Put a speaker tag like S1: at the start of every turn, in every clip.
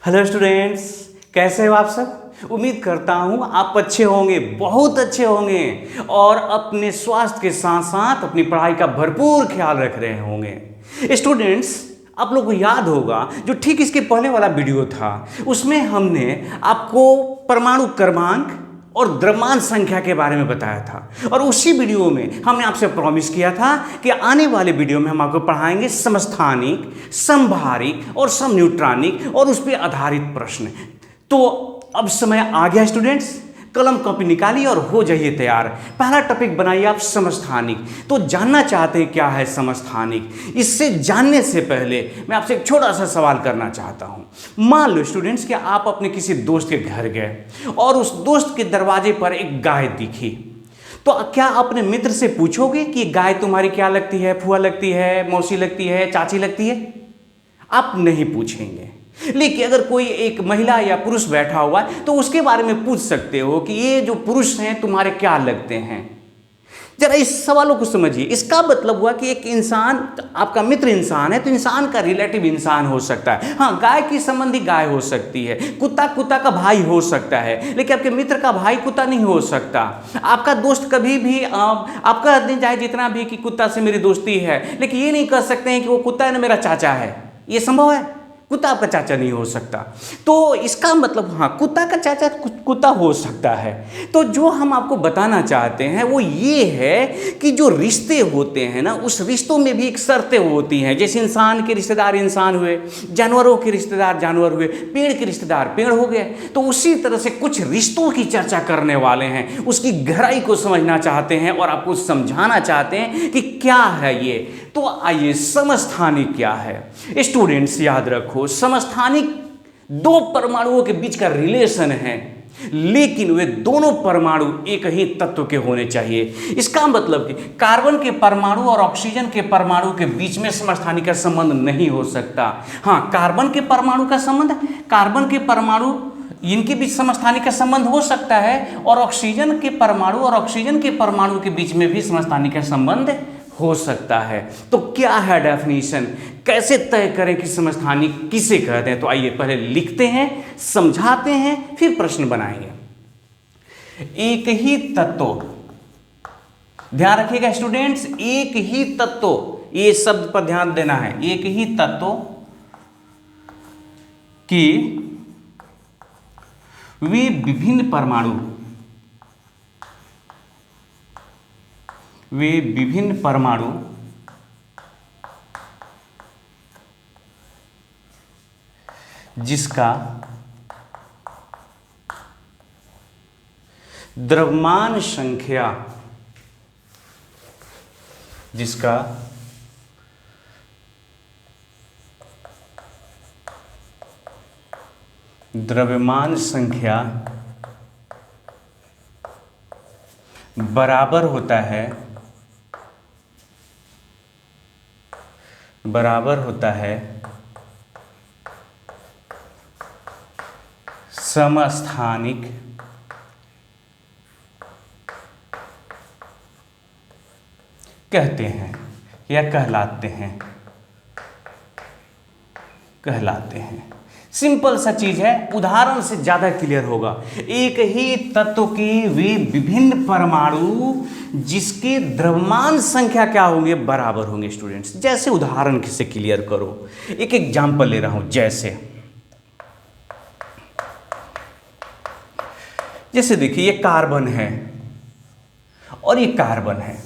S1: Hello students, कैसे हो आप सब। उम्मीद करता हूँ आप अच्छे होंगे, बहुत अच्छे होंगे और अपने स्वास्थ्य के साथ साथ अपनी पढ़ाई का भरपूर ख्याल रख रहे होंगे। स्टूडेंट्स, आप लोगों को याद होगा जो ठीक इसके पहले वाला वीडियो था उसमें हमने आपको परमाणु क्रमांक और द्रव्यमान संख्या के बारे में बताया था और उसी वीडियो में हमने आपसे प्रॉमिस किया था कि आने वाले वीडियो में हम आपको पढ़ाएंगे समस्थानिक, समभारिक और समन्यूट्रॉनिक और उस पर आधारित प्रश्न। तो अब समय आ गया स्टूडेंट्स, कलम कॉपी निकालिए और हो जाइए तैयार। पहला टॉपिक बनाइए आप समस्थानिक। तो जानना चाहते हैं क्या है समस्थानिक। इससे जानने से पहले मैं आपसे एक छोटा सा सवाल करना चाहता हूं। मान लो स्टूडेंट्स कि आप अपने किसी दोस्त के घर गए और उस दोस्त के दरवाजे पर एक गाय दिखी, तो क्या अपने मित्र से पूछोगे कि गाय तुम्हारी क्या लगती है, फुआ लगती है, मौसी लगती है, चाची लगती है? आप नहीं पूछेंगे। लेकिन अगर कोई एक महिला या पुरुष बैठा हुआ है तो उसके बारे में पूछ सकते हो कि ये जो पुरुष हैं तुम्हारे क्या लगते हैं। जरा इस सवालों को समझिए। इसका मतलब हुआ कि एक इंसान आपका मित्र इंसान है तो इंसान का रिलेटिव इंसान हो सकता है। हाँ, गाय की संबंधी गाय हो सकती है, कुत्ता कुत्ता का भाई हो सकता है, लेकिन आपके मित्र का भाई कुत्ता नहीं हो सकता। आपका दोस्त कभी भी आप कह दें चाहे जितना भी कि कुत्ता से मेरी दोस्ती है, लेकिन ये नहीं कह सकते हैं कि वो कुत्ता है ना मेरा चाचा है। ये संभव है? कुत्ता आपका चाचा नहीं हो सकता। तो इसका मतलब हाँ, कुत्ता का चाचा कुत्ता हो सकता है। तो जो हम आपको बताना चाहते हैं वो ये है कि जो रिश्ते होते हैं ना, उस रिश्तों में भी एक शर्तें होती हैं। जैसे इंसान के रिश्तेदार इंसान हुए, जानवरों के रिश्तेदार जानवर हुए, पेड़ के रिश्तेदार पेड़ हो गए। तो उसी तरह से कुछ रिश्तों की चर्चा करने वाले हैं, उसकी गहराई को समझना चाहते हैं और आपको समझाना चाहते हैं कि क्या है ये। तो आइए, समस्थानिक क्या है। स्टूडेंट्स याद रखो, समस्थानिक दो परमाणुओं के बीच का रिलेशन है, लेकिन वे दोनों परमाणु एक ही तत्व के होने चाहिए। इसका मतलब कि कार्बन के परमाणु और ऑक्सीजन के परमाणु के बीच में समस्थानिक का संबंध नहीं हो सकता। हाँ, कार्बन के परमाणु का संबंध, कार्बन के परमाणु इनके बीच समस्थानिक का संबंध हो सकता है और ऑक्सीजन के परमाणु और ऑक्सीजन के परमाणु के बीच में भी समस्थानिक का संबंध हो सकता है। तो क्या है डेफिनेशन, कैसे तय करें कि समस्थानिक किसे कहते हैं? तो आइए पहले लिखते हैं, समझाते हैं, फिर प्रश्न बनाएंगे। एक ही तत्व, ध्यान रखिएगा स्टूडेंट्स, एक ही तत्व, ये शब्द पर ध्यान देना है। एक ही तत्व की वे विभिन्न परमाणु, वे विभिन्न परमाणु जिसका द्रव्यमान संख्या, जिसका द्रव्यमान संख्या बराबर होता है, बराबर होता है समस्थानिक कहते हैं या कहलाते हैं, कहलाते हैं। सिंपल सा चीज है, उदाहरण से ज्यादा क्लियर होगा। एक ही तत्व के वे विभिन्न परमाणु जिसके द्रव्यमान संख्या क्या होंगे, बराबर होंगे। स्टूडेंट्स, जैसे उदाहरण से क्लियर करो, एक एग्जांपल ले रहा हूं। जैसे देखिए, ये कार्बन है और ये कार्बन है,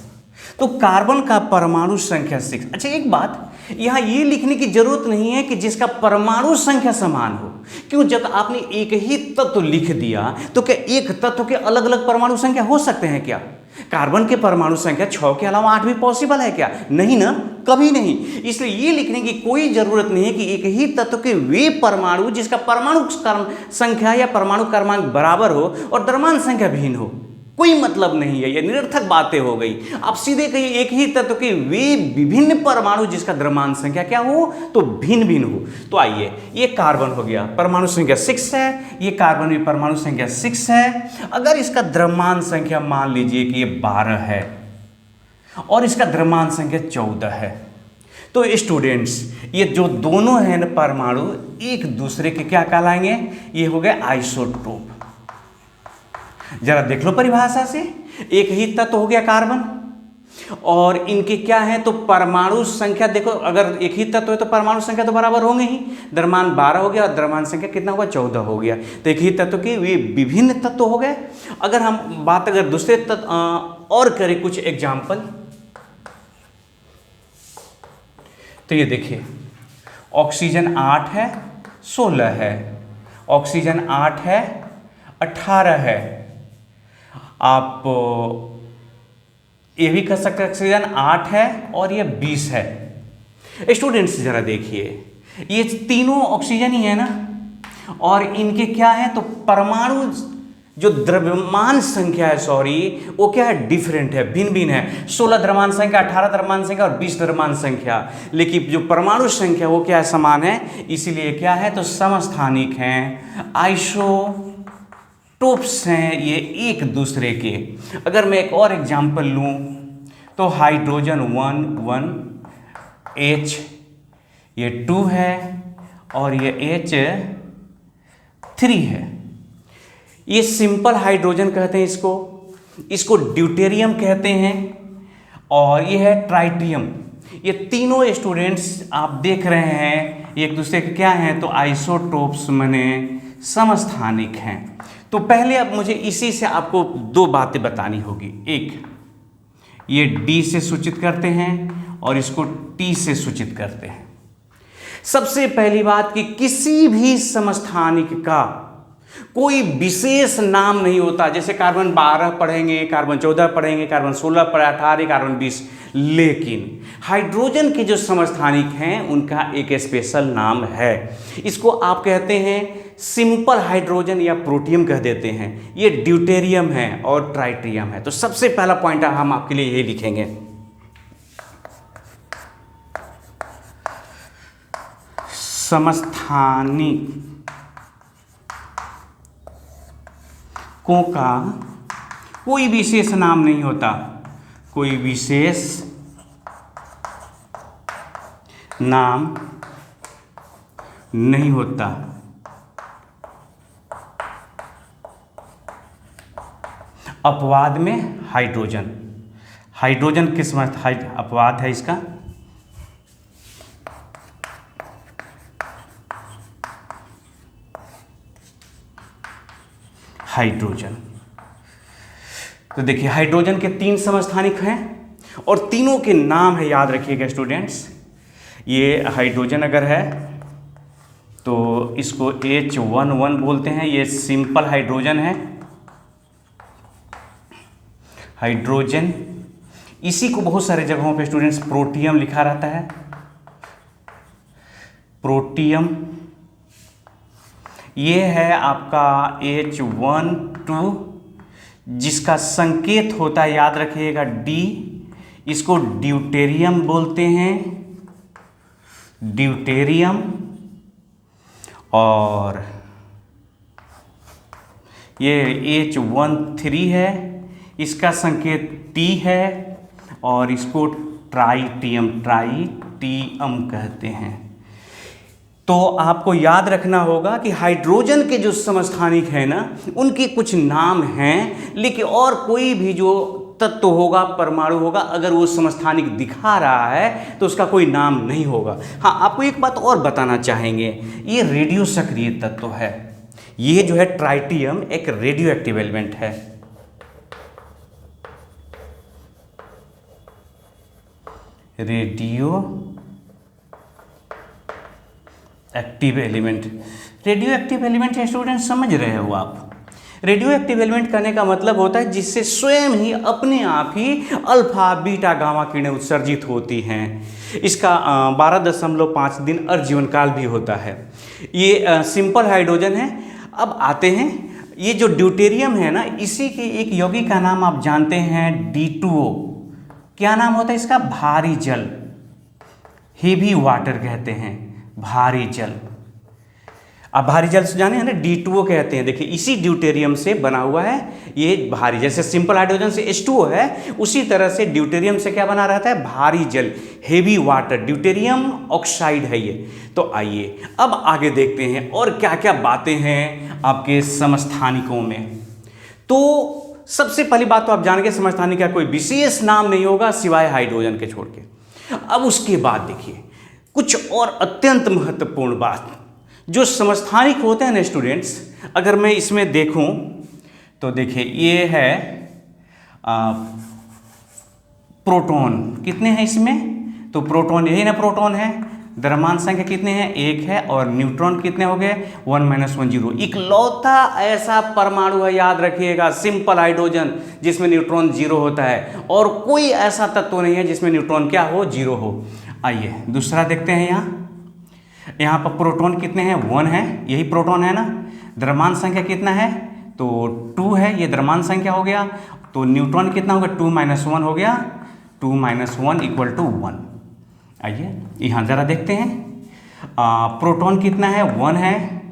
S1: तो कार्बन का परमाणु संख्या 6। अच्छा, एक बात यहां ये लिखने की जरूरत नहीं है कि जिसका परमाणु संख्या समान हो। क्यों? जब आपने एक ही तत्व लिख दिया तो क्या एक तत्व के अलग अलग परमाणु संख्या हो सकते हैं क्या? कार्बन के परमाणु संख्या 6 के अलावा 8 भी पॉसिबल है क्या? नहीं ना, कभी नहीं। इसलिए ये लिखने की कोई जरूरत नहीं है कि एक ही तत्व के वे परमाणु जिसका परमाणु संख्या या परमाणु क्रमांक बराबर हो और द्रव्यमान संख्या भिन्न हो। कोई मतलब नहीं है, ये निरर्थक बातें हो गई। आप सीधे कहिए एक ही तत्व के वे विभिन्न परमाणु जिसका द्रव्यमान संख्या क्या हो, तो भिन्न भिन्न हो। तो आइए, ये कार्बन हो गया, परमाणु संख्या 6 है, ये कार्बन में परमाणु संख्या 6 है। अगर इसका द्रव्यमान संख्या मान लीजिए कि ये 12 है और इसका द्रव्यमान संख्या 14 है, तो स्टूडेंट्स ये जो दोनों हैं ना परमाणु एक दूसरे के क्या कहलाएंगे, ये हो गए आइसोटोप। जरा देख लो परिभाषा से, एक ही तत्व हो गया कार्बन और इनके क्या है तो परमाणु संख्या देखो, अगर एक ही तत्व है तो परमाणु संख्या तो बराबर होंगे ही, द्रव्यमान 12 हो गया और द्रव्यमान संख्या कितना होगा 14 हो गया। तो एक ही तत्व के ये विभिन्न तत्व हो गए। अगर हम बात अगर दूसरे तत्व और करें कुछ एग्जाम्पल, तो ये देखिए ऑक्सीजन 8 है 16 है, ऑक्सीजन 8 है 18 है, आप ये भी कह सकते हैं ऑक्सीजन 8 है और ये 20 है। स्टूडेंट्स जरा देखिए ये तीनों ऑक्सीजन ही है ना, और इनके क्या है तो परमाणु जो द्रव्यमान संख्या है वो क्या है डिफरेंट है, भिन्न भिन्न है। 16 द्रव्यमान संख्या, 18 द्रव्यमान संख्या और 20 द्रव्यमान संख्या, लेकिन जो परमाणु संख्या वो क्या है समान है, इसीलिए क्या है तो समस्थानिक हैं, आइसोटोप्स हैं ये एक दूसरे के। अगर मैं एक और एग्जांपल लूं तो हाइड्रोजन 1 H ये 2 है और ये H3 है। ये सिंपल हाइड्रोजन कहते हैं इसको ड्यूटेरियम कहते हैं और ये है ट्राइटियम। ये तीनों स्टूडेंट्स आप देख रहे हैं एक दूसरे के क्या हैं तो आइसोटोप्स माने समस्थानिक हैं। तो पहले अब मुझे इसी से आपको दो बातें बतानी होगी। एक ये D से सूचित करते हैं और इसको T से सूचित करते हैं। सबसे पहली बात कि किसी भी समस्थानिक का कोई विशेष नाम नहीं होता, जैसे कार्बन 12 पढ़ेंगे, कार्बन 14 पढ़ेंगे, कार्बन 16 पढ़े, 18, कार्बन 20, लेकिन हाइड्रोजन के जो समस्थानिक हैं उनका एक स्पेशल नाम है। इसको आप कहते हैं सिंपल हाइड्रोजन या प्रोटियम कह देते हैं। ये ड्यूटेरियम है और ट्राइटियम है। तो सबसे पहला पॉइंट हम आपके लिए यही लिखेंगे, समस्थानिक को का कोई विशेष नाम नहीं होता, कोई विशेष नाम नहीं होता। अपवाद में हाइड्रोजन किस अपवाद है इसका, हाइड्रोजन। तो देखिए हाइड्रोजन के 3 समस्थानिक हैं और तीनों के नाम है, याद रखिएगा स्टूडेंट्स। ये हाइड्रोजन अगर है तो इसको H11 बोलते हैं, ये सिंपल हाइड्रोजन है। हाइड्रोजन इसी को बहुत सारे जगहों पे स्टूडेंट्स प्रोटियम लिखा रहता है, प्रोटियम। ये है आपका H12 जिसका संकेत होता है, याद रखिएगा D। इसको ड्यूटेरियम बोलते हैं, ड्यूटेरियम। और ये H13 है, इसका संकेत T है और इसको ट्राइटियम कहते हैं। तो आपको याद रखना होगा कि हाइड्रोजन के जो समस्थानिक हैं ना उनके कुछ नाम हैं, लेकिन और कोई भी जो तत्व होगा, परमाणु होगा, अगर वो समस्थानिक दिखा रहा है तो उसका कोई नाम नहीं होगा। हाँ, आपको एक बात और बताना चाहेंगे, ये रेडियो सक्रिय तत्व है। ये जो है ट्राइटियम एक रेडियो एक्टिव एलिमेंट है। Radio active element, radio active element है स्टूडेंट, समझ रहे हो आप। रेडियो एक्टिव एलिमेंट करने का मतलब होता है जिससे स्वयं ही अपने आप ही अल्फा बीटा गामा किरणें उत्सर्जित होती हैं। इसका 12.5 दिन जीवन काल भी होता है। ये सिंपल हाइड्रोजन है। अब आते हैं ये जो ड्यूटेरियम है ना, इसी के एक यौगिक का नाम आप जानते हैं D2O। क्या नाम होता है इसका, भारी जल, हेवी वाटर कहते हैं, भारी जल। आप भारी जल से जाने हैं ना, D2O कहते हैं। देखिए इसी ड्यूटेरियम से बना हुआ है ये भारी, जैसे सिंपल हाइड्रोजन से H2O है, उसी तरह से ड्यूटेरियम से क्या बना रहता है, भारी जल, हेवी वाटर, ड्यूटेरियम ऑक्साइड है ये। तो आइए अब आगे देखते हैं और क्या क्या बातें हैं आपके समस्थानिकों में। तो सबसे पहली बात तो आप जान गए, समस्थानिक का कोई विशेष नाम नहीं होगा सिवाय हाइड्रोजन के छोड़ के। अब उसके बाद देखिए कुछ और अत्यंत महत्वपूर्ण बात, जो समस्थानिक होते हैं ना स्टूडेंट्स, अगर मैं इसमें देखूं तो देखिए ये है प्रोटॉन, कितने हैं इसमें, तो प्रोटॉन यही ना प्रोटॉन है, द्रव्यमान संख्या कितने हैं, 1 है, और न्यूट्रॉन कितने हो गए, 1 - 1 0। इकलौता ऐसा परमाणु है, याद रखिएगा, सिंपल हाइड्रोजन, जिसमें न्यूट्रॉन 0 होता है, और कोई ऐसा तत्व नहीं है जिसमें न्यूट्रॉन क्या हो, 0 हो। आइए दूसरा देखते हैं। यहाँ पर प्रोटॉन कितने हैं, 1 है, यही प्रोटॉन है ना। द्रव्यमान संख्या कितना है, तो 2 है, ये द्रव्यमान संख्या हो गया। तो न्यूट्रॉन कितना होगा, 2 - 1 हो गया, 2 - 1 = 1। आइए यहाँ जरा देखते हैं, प्रोटॉन कितना है, 1 है,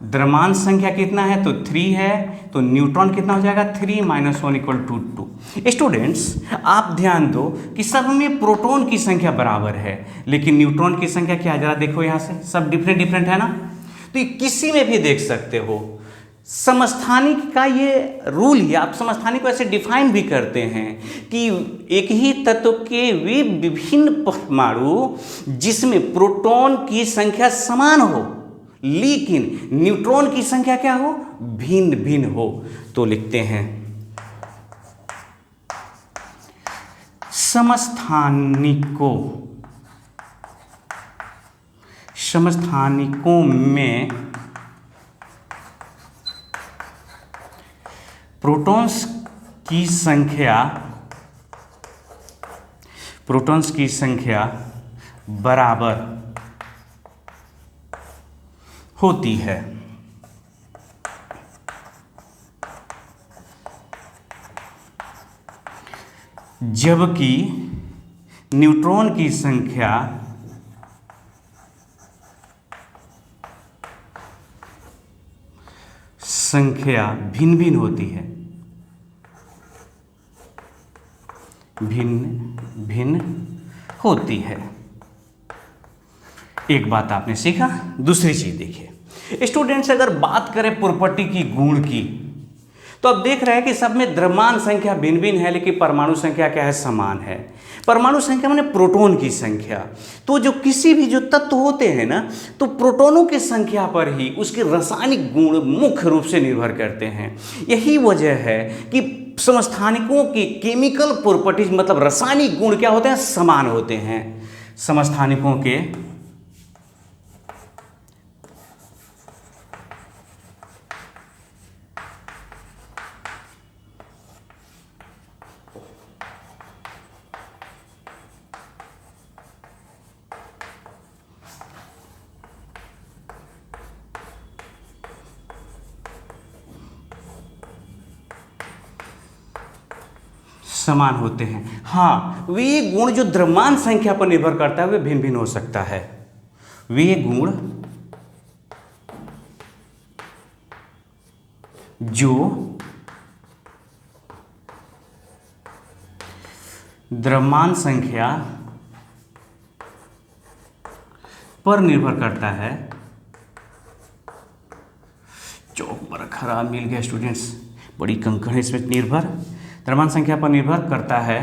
S1: द्रव्यमान संख्या कितना है, तो 3 है, तो न्यूट्रॉन कितना हो जाएगा, 3 - 1 = 2। स्टूडेंट्स आप ध्यान दो कि सब में प्रोटॉन की संख्या बराबर है, लेकिन न्यूट्रॉन की संख्या क्या है, जरा देखो यहाँ से, सब डिफरेंट डिफरेंट है ना। तो ये किसी में भी देख सकते हो, समस्थानिक का ये रूल ही, आप समस्थानिक को ऐसे डिफाइन भी करते हैं कि एक ही तत्व के वे विभिन्न परमाणु जिसमें प्रोटॉन की संख्या समान हो लेकिन न्यूट्रॉन की संख्या क्या हो, भिन्न भिन्न हो। तो लिखते हैं समस्थानिकों में प्रोटॉन्स की संख्या बराबर होती है, जबकि न्यूट्रॉन की संख्या भिन्न भिन्न होती है, भिन्न भिन्न होती है। एक बात आपने सीखा। दूसरी चीज देखिए स्टूडेंट्स, अगर बात करें प्रॉपर्टी की, गुण की, तो अब देख रहे हैं कि सब में द्रव्यमान संख्या भिन्न भिन्न है लेकिन परमाणु संख्या क्या है, समान है। परमाणु संख्या माने प्रोटॉन की संख्या। तो जो किसी भी जो तत्व होते हैं ना, तो प्रोटॉनों की संख्या पर ही उसके रासायनिक गुण मुख्य रूप से निर्भर करते हैं। यही वजह है कि समस्थानिकों की केमिकल प्रॉपर्टीज मतलब रासायनिक गुण क्या होते हैं, समान होते हैं। समस्थानिकों के समान होते हैं। हाँ, वे गुण जो द्रव्यमान संख्या पर निर्भर करता है वे भिन्न भिन्न हो सकता है। वे गुण जो द्रव्यमान संख्या पर निर्भर करता है, चौक पर खराब मिल गया स्टूडेंट्स, बड़ी कंकड़ है इसमें, निर्भर द्रव्यमान संख्या पर निर्भर करता है,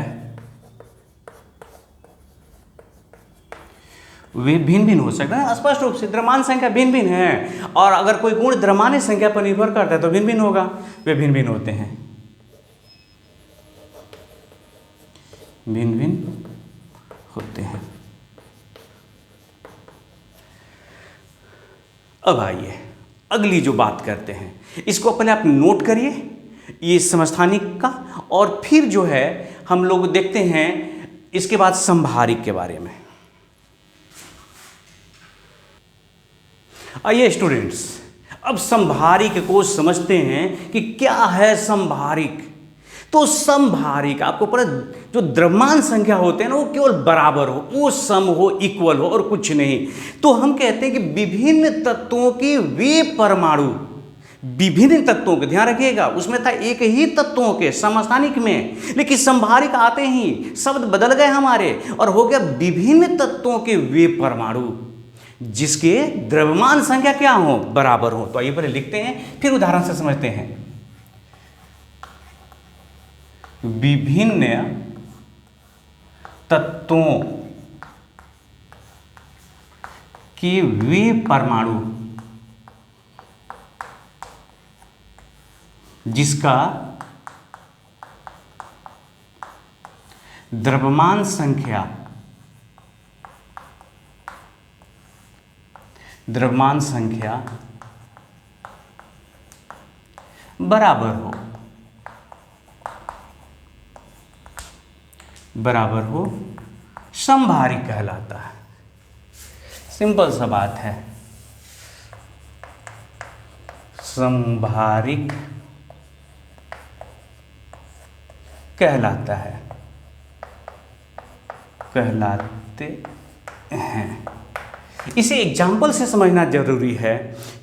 S1: वे भिन्न भिन्न हो सकता है। स्पष्ट रूप से द्रव्यमान संख्या भिन्न भिन्न है, और अगर कोई गुण द्रव्यमान संख्या पर निर्भर करता है तो भिन्न भिन्न होगा, वे भिन्न भिन्न होते हैं, भिन्न भिन्न होते हैं। अब आइए अगली जो बात करते हैं, इसको पहले आप नोट करिए, ये समस्थानिक का, और फिर जो है हम लोग देखते हैं इसके बाद संभारिक के बारे में। आइए स्टूडेंट्स, अब संभारिक को समझते हैं कि क्या है संभारिक। तो समभारिक, आपको पता जो द्रव्यमान संख्या होते हैं ना वो केवल बराबर हो, वो सम हो, इक्वल हो और कुछ नहीं। तो हम कहते हैं कि विभिन्न तत्वों के वे परमाणु, विभिन्न तत्वों के, ध्यान रखिएगा उसमें था एक ही तत्वों के समस्थानिक में, लेकिन संभारिक आते ही शब्द बदल गए हमारे और हो गया विभिन्न तत्वों के वे परमाणु जिसके द्रव्यमान संख्या क्या हो, बराबर हो। तो आइए पहले लिखते हैं फिर उदाहरण से समझते हैं। विभिन्न तत्वों के वे परमाणु जिसका द्रव्यमान संख्या बराबर हो समभारिक कहलाता है। सिंपल सा बात है, समभारिक कहलाते हैं। इसे एग्जाम्पल से समझना जरूरी है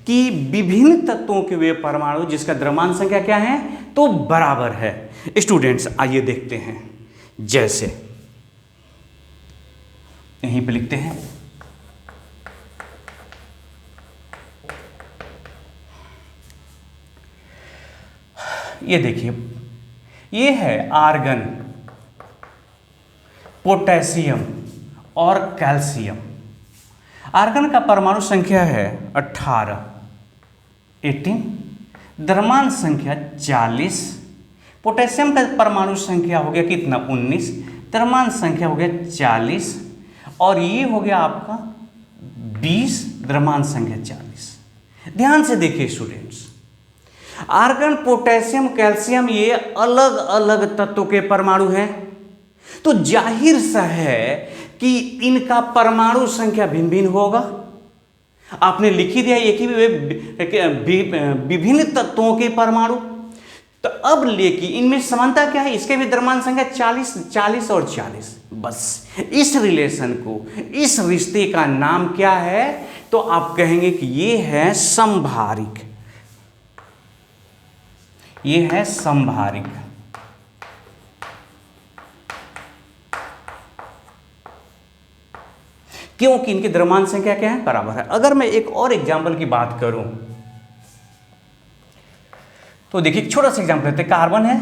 S1: कि विभिन्न तत्वों के वे परमाणु जिसका द्रव्यमान संख्या क्या है, तो बराबर है। स्टूडेंट्स आइए देखते हैं, जैसे यहीं पे लिखते हैं, ये देखिए, ये है आर्गन, पोटेशियम और कैल्शियम। आर्गन का परमाणु संख्या है 18, द्रव्यमान संख्या 40, पोटेशियम का परमाणु संख्या हो गया कितना 19, द्रव्यमान संख्या हो गया 40 और ये हो गया आपका 20, द्रव्यमान संख्या 40। ध्यान से देखिए स्टूडेंट्स, आर्गन, पोटेशियम, कैल्शियम ये अलग अलग तत्वों के परमाणु हैं, तो जाहिर सा है कि इनका परमाणु संख्या भिन्न भिन्न होगा। आपने लिख ही दिया एक ही विभिन्न तत्वों के परमाणु, तो अब लेकिन इनमें समानता क्या है, इसके भी द्रव्यमान संख्या 40 और 40। बस इस रिलेशन को, इस रिश्ते का नाम क्या है, तो आप कहेंगे कि ये है समभारिक, ये है समभारिक। क्योंकि इनकी द्रव्यमान संख्या क्या है, बराबर है। अगर मैं एक और एग्जाम्पल की बात करूं तो देखिए, छोटा सा एग्जाम्पल लेते हैं। कार्बन है,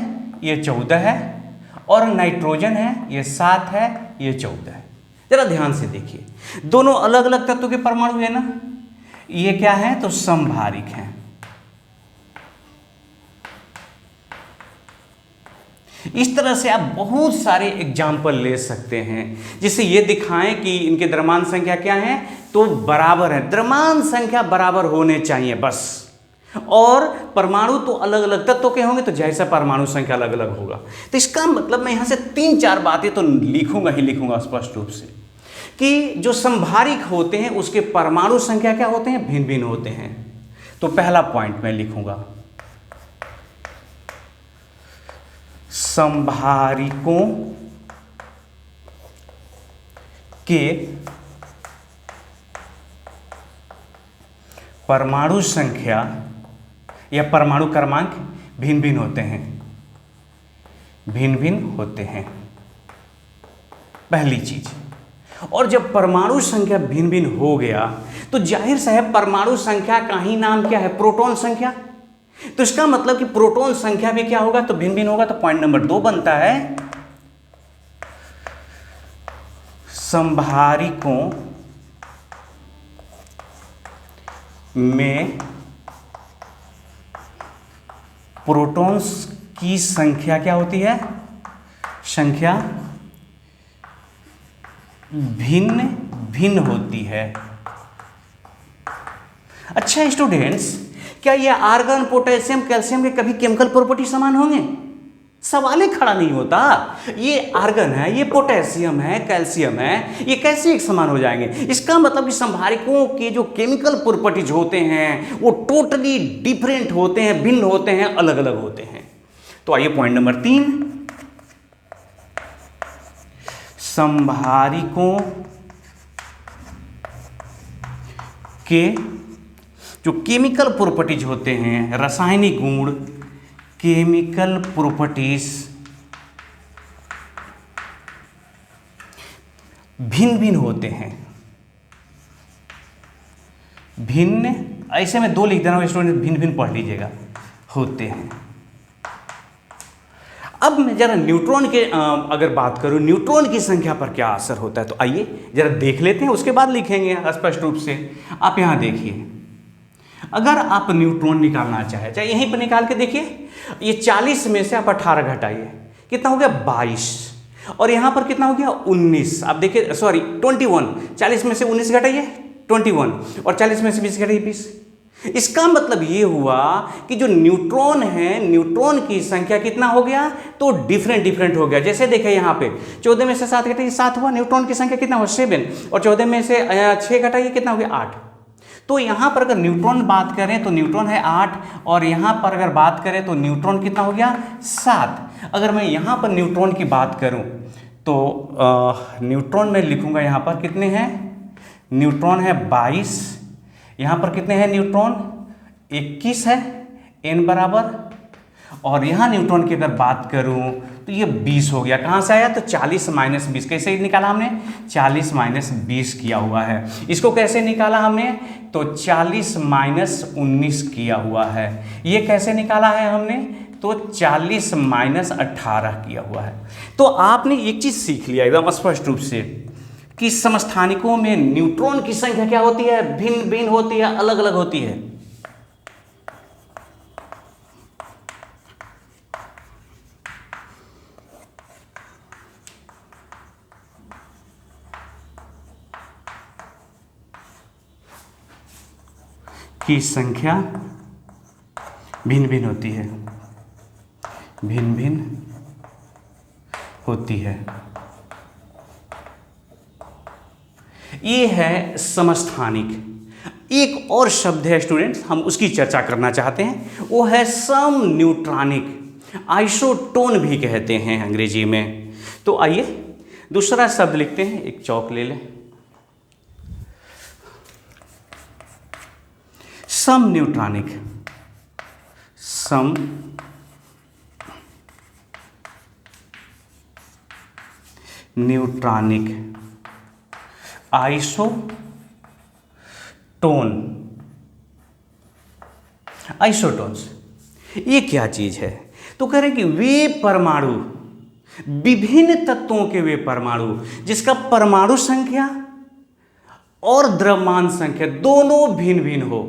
S1: ये 14 है और नाइट्रोजन है, ये 7 है, ये 14 है। जरा ध्यान से देखिए, दोनों अलग अलग तत्वों के परमाणु है ना, ये क्या है, तो समभारिक है। इस तरह से आप बहुत सारे एग्जाम्पल ले सकते हैं जिससे ये दिखाएं कि इनके द्रव्यमान संख्या क्या है, तो बराबर है। द्रव्यमान संख्या बराबर होने चाहिए बस, और परमाणु तो अलग अलग तत्वों के होंगे तो जैसा परमाणु संख्या अलग अलग होगा। तो इसका मतलब मैं यहाँ से 3-4 बातें तो लिखूंगा ही लिखूंगा स्पष्ट रूप से, कि जो समभारिक होते हैं उसके परमाणु संख्या क्या होते हैं, भिन्न भिन्न होते हैं। तो पहला पॉइंट मैं लिखूंगा, समभारिकों के परमाणु संख्या या परमाणु क्रमांक भिन्न भिन्न होते हैं, भिन्न भिन्न होते हैं, पहली चीज। और जब परमाणु संख्या भिन्न भिन्न हो गया तो जाहिर सा है परमाणु संख्या का ही नाम क्या है, प्रोटॉन संख्या। तो इसका मतलब कि प्रोटॉन संख्या भी क्या होगा, तो भिन्न भिन्न होगा। तो पॉइंट नंबर 2 बनता है, समभारिकों में प्रोटॉन्स की संख्या क्या होती है, संख्या भिन्न भिन्न होती है। अच्छा स्टूडेंट्स, क्या ये आर्गन, पोटेशियम, कैल्शियम के कभी केमिकल प्रॉपर्टी समान होंगे? सवाल ही खड़ा नहीं होता। ये आर्गन है, ये पोटेशियम है, कैल्शियम है, ये कैसे एक समान हो जाएंगे? इसका मतलब कि संभारिकों के जो केमिकल प्रॉपर्टीज होते हैं वो टोटली डिफरेंट होते हैं, भिन्न होते हैं, अलग अलग होते हैं। तो आइए पॉइंट नंबर 3, संभारिकों के जो केमिकल प्रॉपर्टीज होते हैं, रासायनिक गुण, केमिकल प्रॉपर्टीज भिन्न भिन्न होते हैं। भिन्न, ऐसे में दो लिख देना स्टूडेंट, भिन्न भिन्न पढ़ लीजिएगा, होते हैं। अब मैं जरा न्यूट्रॉन के अगर बात करूं, न्यूट्रॉन की संख्या पर क्या असर होता है, तो आइए जरा देख लेते हैं, उसके बाद लिखेंगे स्पष्ट रूप से। आप यहां देखिए, अगर आप न्यूट्रॉन निकालना चाहे यहीं पर निकाल के देखिए, ये 40 में से आप 18 घटाइए, कितना हो गया 22, और यहां पर कितना हो गया 19। आप देखिए, सॉरी 21, 40 में से 19 घटाइए 21, और 40 में से 20 घटाइए 20। इसका मतलब ये हुआ कि जो न्यूट्रॉन है, न्यूट्रॉन की संख्या कितना हो गया, तो डिफरेंट हो गया। जैसे देखें यहाँ पे 14 में से 7 घटाइए 7 हुआ, न्यूट्रॉन की संख्या कितना हुआ 7, और 14 में से 6 घटाइए कितना हो गया 8। तो यहाँ पर अगर न्यूट्रॉन बात करें तो न्यूट्रॉन है 8, और यहाँ पर अगर बात करें तो न्यूट्रॉन कितना हो गया 7। अगर मैं यहाँ पर न्यूट्रॉन की बात करूँ तो न्यूट्रॉन में लिखूँगा यहाँ पर कितने हैं, न्यूट्रॉन है 22, यहाँ पर कितने हैं न्यूट्रॉन 21 है, n बराबर, और यहाँ न्यूट्रॉन की अगर बात करूँ तो ये 20 हो गया। कहाँ से आया, तो 40 माइनस 20। कैसे निकाला हमने, 40 माइनस 20 किया हुआ है। इसको कैसे निकाला हमने, तो 40 माइनस 19 किया हुआ है। ये कैसे निकाला है हमने, तो 40 माइनस 18 किया हुआ है। तो आपने एक चीज़ सीख लिया एकदम स्पष्ट रूप से कि समस्थानिकों में न्यूट्रॉन की संख्या क्या होती है, भिन्न भिन्न होती है, अलग अलग होती है। की संख्या भिन्न भिन्न होती है, भिन्न भिन्न होती है। ये है समस्थानिक। एक और शब्द है स्टूडेंट्स, हम उसकी चर्चा करना चाहते हैं, वो है सम न्यूट्रॉनिक, आइसोटोन भी कहते हैं अंग्रेजी में। तो आइए दूसरा शब्द लिखते हैं, एक चौक ले लें। सम न्यूट्रॉनिक, सम न्यूट्रॉनिक आइसोटोन, आइसोटोन्स ये क्या चीज है, तो कह रहे हैं कि वे परमाणु, विभिन्न तत्वों के वे परमाणु जिसका परमाणु संख्या और द्रव्यमान संख्या दोनों भिन्न भिन्न हो,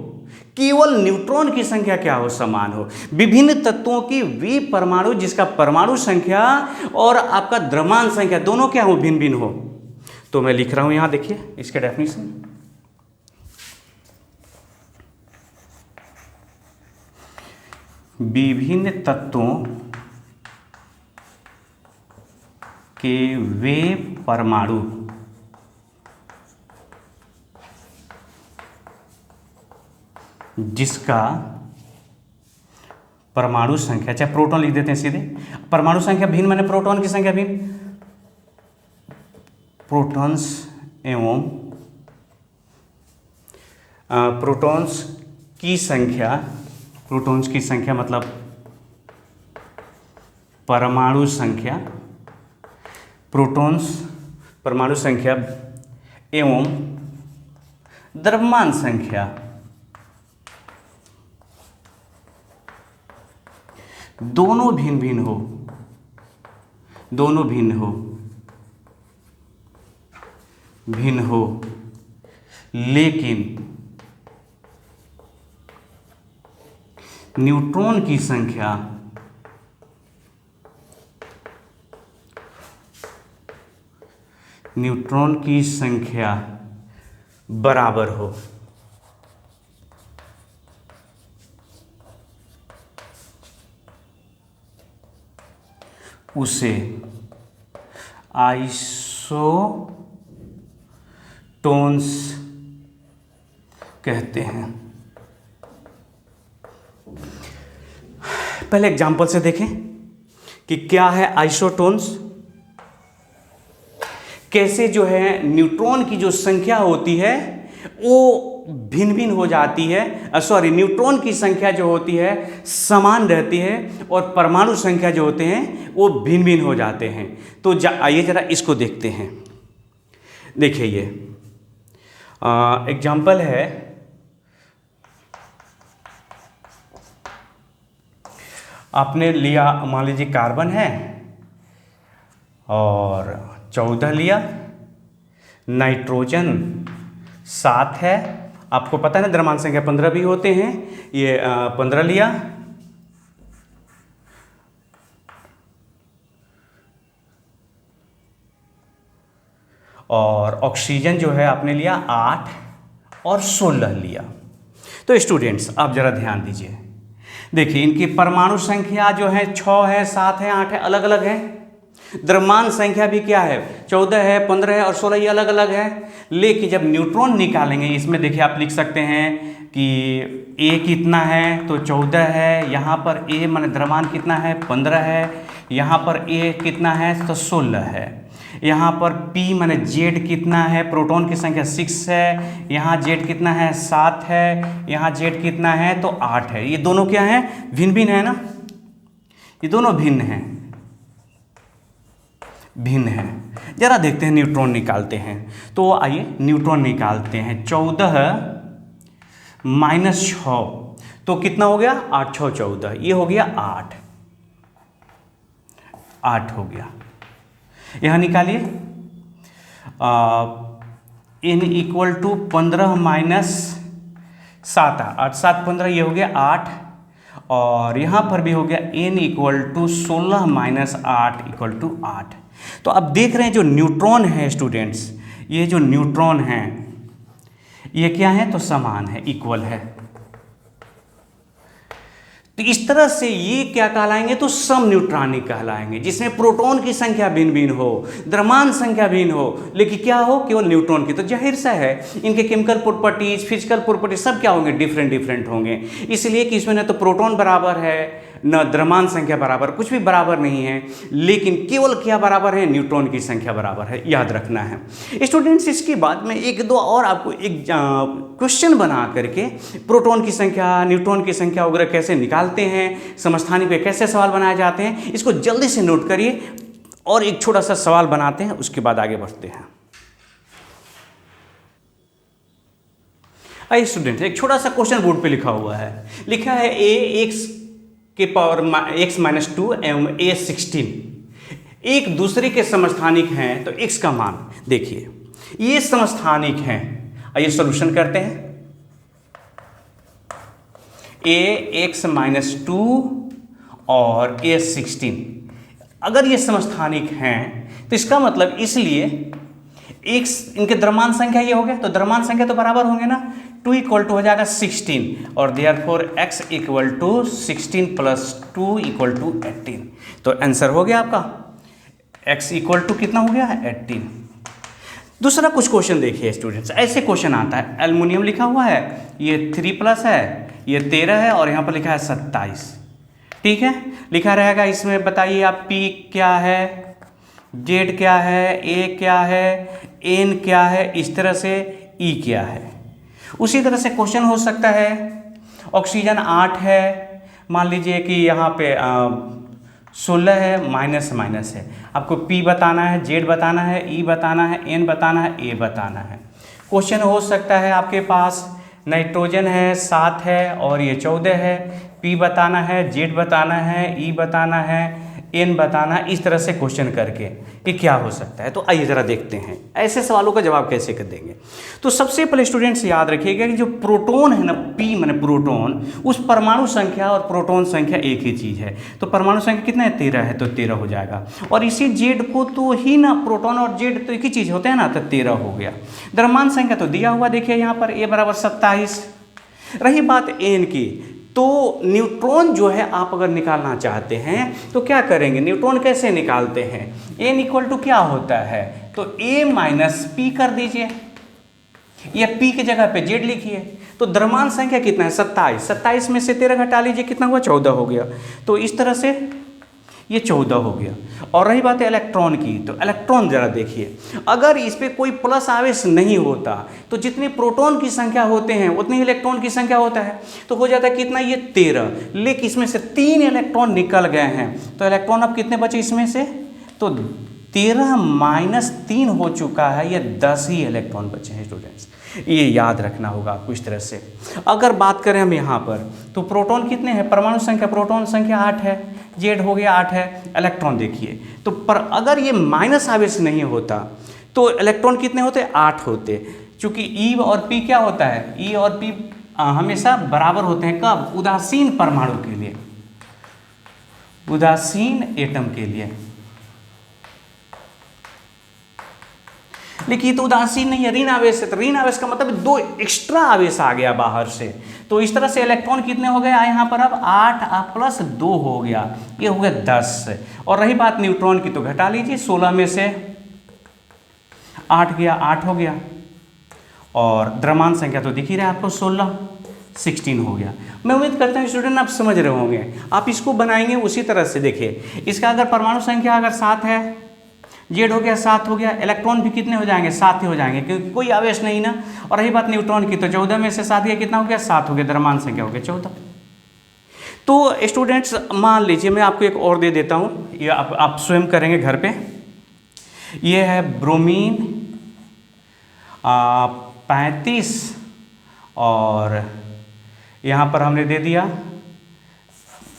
S1: केवल न्यूट्रॉन की संख्या क्या हो, समान हो। विभिन्न तत्वों की वे परमाणु जिसका परमाणु संख्या और आपका द्रव्यमान संख्या दोनों क्या हो, भिन्न भिन्न हो। तो मैं लिख रहा हूं यहां, देखिए इसका डेफिनेशन, विभिन्न तत्वों के वे परमाणु जिसका परमाणु संख्या, चाहे प्रोटॉन लिख देते हैं सीधे, परमाणु संख्या भिन्न माने प्रोटॉन की संख्या भिन्न, प्रोटॉन्स एवं प्रोटॉन्स की संख्या, प्रोटॉन्स की संख्या मतलब परमाणु संख्या, प्रोटॉन्स परमाणु संख्या एवं द्रव्यमान संख्या दोनों भिन्न भिन्न हो, दोनों भिन्न हो, भिन्न हो, लेकिन न्यूट्रॉन की संख्या बराबर हो। उसे आइसोटोन्स कहते हैं। पहले एग्जांपल से देखें कि क्या है आइसोटोन्स। कैसे जो है न्यूट्रॉन की जो संख्या होती है वो भिन्न भिन्न हो जाती है, न्यूट्रॉन की संख्या जो होती है समान रहती है और परमाणु संख्या जो होते हैं वो भिन्न भिन्न हो जाते हैं। तो आइए जरा इसको देखते हैं। देखिए ये एग्जाम्पल है, आपने लिया मान लीजिए कार्बन है और 14 लिया, नाइट्रोजन 7 है, आपको पता है ना द्रव्यमान संख्या 15 भी होते हैं, ये 15 लिया, और ऑक्सीजन जो है आपने लिया 8 और 16 लिया। तो स्टूडेंट्स आप जरा ध्यान दीजिए, देखिए इनकी परमाणु संख्या जो है 6 है, 7 है, 8 है, अलग अलग है। द्रव्यमान संख्या भी क्या है, 14 है, 15 है और 16, ये अलग अलग है। लेकिन जब न्यूट्रॉन निकालेंगे, इसमें देखिए आप लिख सकते हैं कि ए कितना है तो 14 है, यहाँ पर ए माने द्रव्यमान कितना है 15 है, यहाँ पर ए कितना है तो 16 है, यहाँ पर P माने जेड कितना है, प्रोटॉन की संख्या 6 है, यहाँ जेड कितना है 7 है, यहाँ जेड कितना है तो 8 है। ये दोनों क्या है, भिन्न भिन्न है ना, ये दोनों भिन्न हैं, भिन्न है। जरा देखते हैं न्यूट्रॉन निकालते हैं। तो आइए न्यूट्रॉन निकालते हैं। 14 माइनस 6 तो कितना हो गया, 8 6 14, ये हो गया 8 हो गया। यहाँ निकालिए n इक्वल टू 15 माइनस 7, 8 7 15, ये हो गया 8, और यहाँ पर भी हो गया n equal to 16 minus 8 equal to 8। तो अब देख रहे हैं जो न्यूट्रॉन है स्टूडेंट्स, ये जो न्यूट्रॉन है ये क्या है तो समान है, इक्वल है। तो इस तरह से ये क्या कहलाएंगे तो सम न्यूट्रॉनिक कहलाएंगे, जिसमें प्रोटॉन की संख्या भिन्न भिन्न हो, द्रव्यमान संख्या भिन्न हो, लेकिन क्या हो केवल न्यूट्रॉन की। तो जाहिर सा है इनके केमिकल प्रॉपर्टीज, फिजिकल प्रॉपर्टीज सब क्या होंगे, डिफरेंट डिफरेंट होंगे। इसलिए कि इसमें न तो प्रोटॉन बराबर है न द्रव्यमान संख्या बराबर, कुछ भी बराबर नहीं है, लेकिन केवल क्या बराबर है, न्यूट्रॉन की संख्या बराबर है, याद रखना है स्टूडेंट्स। इसके बाद में एक दो और आपको एक क्वेश्चन बना करके प्रोटॉन की संख्या, न्यूट्रॉन की संख्या वगैरह कैसे निकालते हैं, समस्थानिक पे कैसे सवाल बनाए जाते हैं, इसको जल्दी से नोट करिए और एक छोटा सा सवाल बनाते हैं, उसके बाद आगे बढ़ते हैं। आइए स्टूडेंट, एक छोटा सा क्वेश्चन बोर्ड पे लिखा हुआ है, लिखा है a x के पावर x माइनस 2 एवं a 16 एक दूसरे के समस्थानिक हैं, तो x का मान देखिए, ये समस्थानिक हैं। आइए सॉल्यूशन करते हैं। a x माइनस 2 और a 16 अगर ये समस्थानिक हैं तो इसका मतलब, इसलिए x इनके द्रव्यमान संख्या ये हो गया, तो द्रव्यमान संख्या तो बराबर होंगे ना, 2 इक्वल टू हो जाएगा 16 और therefore x equal to 16 plus 2 equal to 18। तो आंसर हो गया आपका, x इक्वल टू कितना हो गया है 18। दूसरा कुछ क्वेश्चन देखिए स्टूडेंट्स, ऐसे क्वेश्चन आता है, एल्युमिनियम लिखा हुआ है, ये 3 प्लस है, ये 13 है और यहाँ पर लिखा है 27, ठीक है, लिखा रहेगा। इसमें बताइए आप P क्या है, Z क्या है, A क्या है, N क्या है, इस तरह से E क्या है। उसी तरह से क्वेश्चन हो सकता है, ऑक्सीजन 8 है, मान लीजिए कि यहाँ पे 16 है, माइनस माइनस है, आपको P बताना है, Z बताना है, E बताना है, N बताना है, A बताना है। क्वेश्चन हो सकता है आपके पास नाइट्रोजन है 7 है और ये 14 है, P बताना है, Z बताना है, E बताना है, N बताना, इस तरह से क्वेश्चन करके कि क्या हो सकता है। तो आइए ज़रा देखते हैं ऐसे सवालों का जवाब कैसे कर देंगे। तो सबसे पहले स्टूडेंट्स याद रखिएगा कि जो प्रोटॉन है ना, P माने प्रोटॉन, उस परमाणु संख्या और प्रोटॉन संख्या एक ही चीज़ है। तो परमाणु संख्या कितना है 13 है, तो 13 हो जाएगा। और इसी Z को तो ही ना, प्रोटॉन और Z तो एक ही चीज़ होते हैं ना, तो 13 हो गया। द्रव्यमान संख्या तो दिया हुआ, देखिए यहाँ पर A बराबर 27। रही बात N की, तो न्यूट्रॉन जो है आप अगर निकालना चाहते हैं तो क्या करेंगे, न्यूट्रॉन कैसे निकालते हैं, n इक्वल टू क्या होता है, तो a माइनस पी कर दीजिए, या p की जगह पे z लिखिए। तो द्रव्यमान संख्या कितना है 27, 27 में से 13 घटा लीजिए, कितना हुआ 14 हो गया। तो इस तरह से ये 14 हो गया। और रही बात है इलेक्ट्रॉन की, तो इलेक्ट्रॉन जरा देखिए, अगर इस पर कोई प्लस आवेश नहीं होता तो जितने प्रोटॉन की संख्या होते हैं उतनी ही इलेक्ट्रॉन की संख्या होता है, तो हो जाता है कितना, ये 13। लेकिन इसमें से 3 इलेक्ट्रॉन निकल गए हैं, तो इलेक्ट्रॉन अब कितने बचे इसमें से, तो 13 माइनस 3 हो चुका है, ये 10 ही इलेक्ट्रॉन बचे हैं स्टूडेंट्स। ये याद रखना होगा आपको इस तरह से। अगर बात करें हम यहाँ पर, तो प्रोटॉन कितने हैं, परमाणु संख्या, प्रोटॉन संख्या 8 है, जेड हो गया 8 है, इलेक्ट्रॉन देखिए, तो पर अगर ये माइनस आवेश नहीं होता तो इलेक्ट्रॉन कितने होते, 8 होते। चूंकि ई और पी क्या होता है, ई और पी हमेशा बराबर होते हैं, कब, उदासीन परमाणु के लिए, उदासीन एटम के लिए। लेकिन ये तो उदासीन नहीं है, ऋण आवेश है, तो ऋण आवेश का मतलब 2 एक्स्ट्रा आवेश आ गया बाहर से। तो इस तरह से इलेक्ट्रॉन कितने हो गए यहाँ पर, अब 8 प्लस 2 हो गया, ये हो गया 10। और रही बात न्यूट्रॉन की, तो घटा लीजिए, 16 में से 8 गया, 8 हो गया। और द्रव्यमान संख्या तो दिख ही रहा है आपको, 16 हो गया। मैं उम्मीद करता हूँ स्टूडेंट आप समझ रहे होंगे। आप इसको बनाएंगे उसी तरह से, देखिए इसका अगर परमाणु संख्या अगर 7 है, जेड हो गया 7 हो गया, इलेक्ट्रॉन भी कितने हो जाएंगे, 7 ही हो जाएंगे, क्योंकि कोई आवेश नहीं ना। और रही बात न्यूट्रॉन की, तो 14 में से 7 गया, कितना हो गया, 7 हो गया, द्रव्यमान संख्या हो गया 14। तो स्टूडेंट्स मान लीजिए मैं आपको एक और दे देता हूँ, ये आप स्वयं करेंगे घर पे। ये है ब्रोमीन 35, और यहाँ पर हमने दे दिया,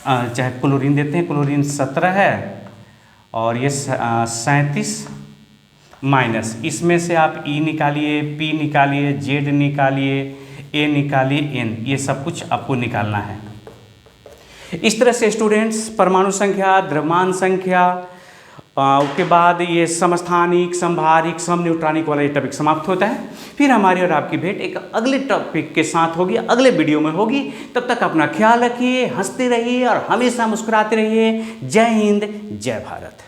S1: चाहे क्लोरीन देते हैं, क्लोरीन 17 है, और ये 37 माइनस, इसमें से आप ई निकालिए, पी निकालिए, जेड निकालिए, ए निकालिए, एन, ये सब कुछ आपको निकालना है। इस तरह से स्टूडेंट्स परमाणु संख्या, द्रव्यमान संख्या, उसके बाद ये समस्थानिक, संभारिक, समन्यूट्रॉनिक वाला ये टॉपिक समाप्त होता है। फिर हमारी और आपकी भेंट एक अगले टॉपिक के साथ होगी, अगले वीडियो में होगी। तब तक अपना ख्याल रखिए, हंसते रहिए और हमेशा मुस्कुराते रहिए। जय हिंद, जय भारत।